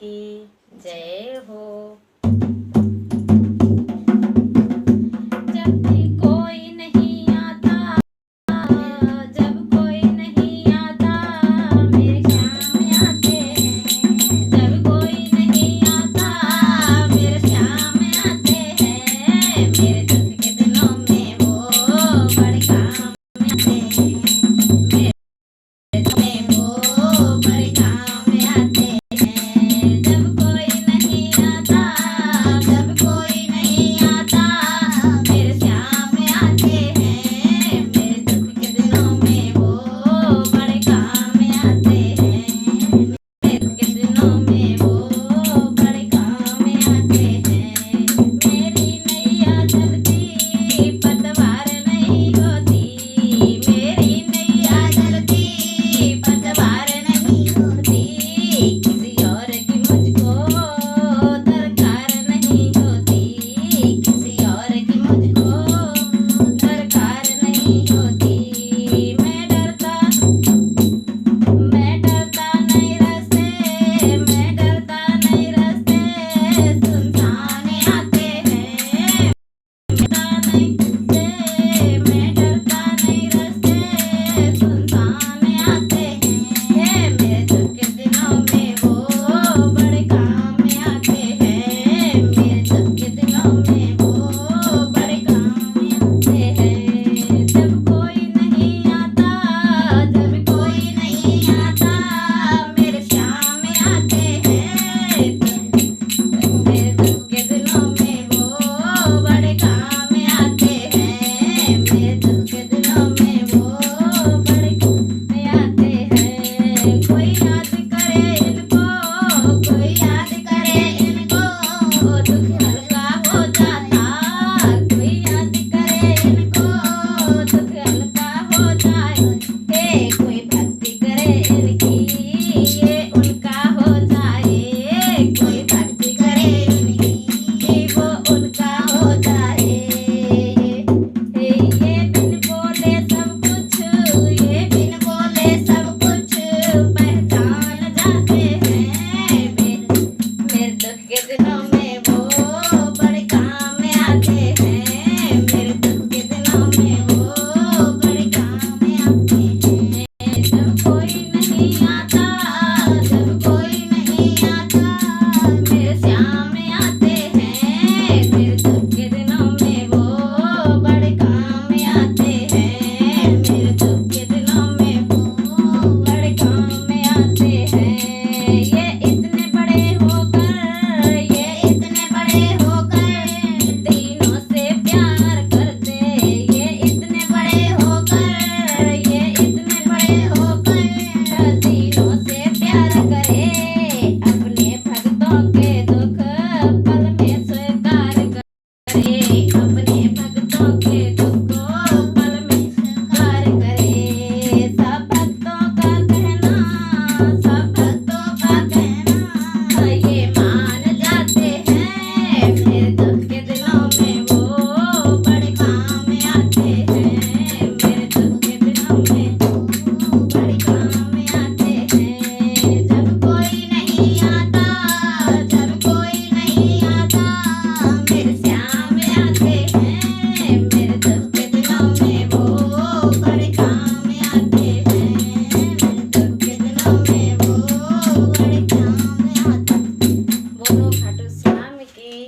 की जय हो। जब भी कोई नहीं आता, जब कोई नहीं आता मेरे श्याम आते हैं। जब कोई नहीं आता मेरे श्याम आते हैं। मेरे दुख के दिनों में वो बड़े काम आते हैं। मेरे में वो बड़े काम आते हैं। जब कोई नहीं आता, जब कोई नहीं आता मेरे श्याम आते हैं। मेरे दुख के दिनों में वो बड़े काम आते हैं। मेरे दुख के दिनों में वो बड़े काम आते हैं। मेरी नैया चलती पतवार नहीं होती, मेरी नैया चलती पतवार नहीं होती। किसी और की मुझको दरकार नहीं होती, किसी और की मुझको दरकार नहीं होती। मैं डरता नहीं रास्ते, मैं डरता नहीं रास्ते सुनसान आते हैं। मैं डरता नहीं रास्ते सुनसान आते हैं। मेरे दुख के दिनों में वो बड़े काम आते हैं। मेरे दुख के दिनों में वो बड़े काम आते हैं। जब कोई नहीं आता, जब कोई नहीं आता मेरे श्याम आते हैं। मेरे दुख के दिनों में वो बड़े काम आते हैं। मेरे दुख के दिनों में वो बड़े काम आते हैं। कोई याद करे इनको, कोई याद करे इनको दुख हल्का हो जाता। कोई याद करे इनको दुख हल्का हो जाए। कोई भक्ति करे इनकी ये उनका हो जाए। कोई भक्ति करे इनकी वो उनका हो जाए। ये बिन बोले सब कुछ, ये बिन बोले सब कुछ पहचान जाते हैं। मेरे दुख के दिनों में वो बड़े काम आते हैं। मेरे दुख के दिनों में वो बड़े काम आते हैं। जब कोई नहीं आता, जब कोई नहीं आता मेरे श्याम आते हैं। मेरे दुख के दिनों में वो बड़े काम आते हैं। मेरे दुख के दिनों में वो बड़े काम आते हैं। ये इतने बड़े होकर, ये इतने बड़े होकर दीनों से प्यार करते। ये इतने बड़े होकर, ये इतने बड़े होकर दीनों से प्यार करे।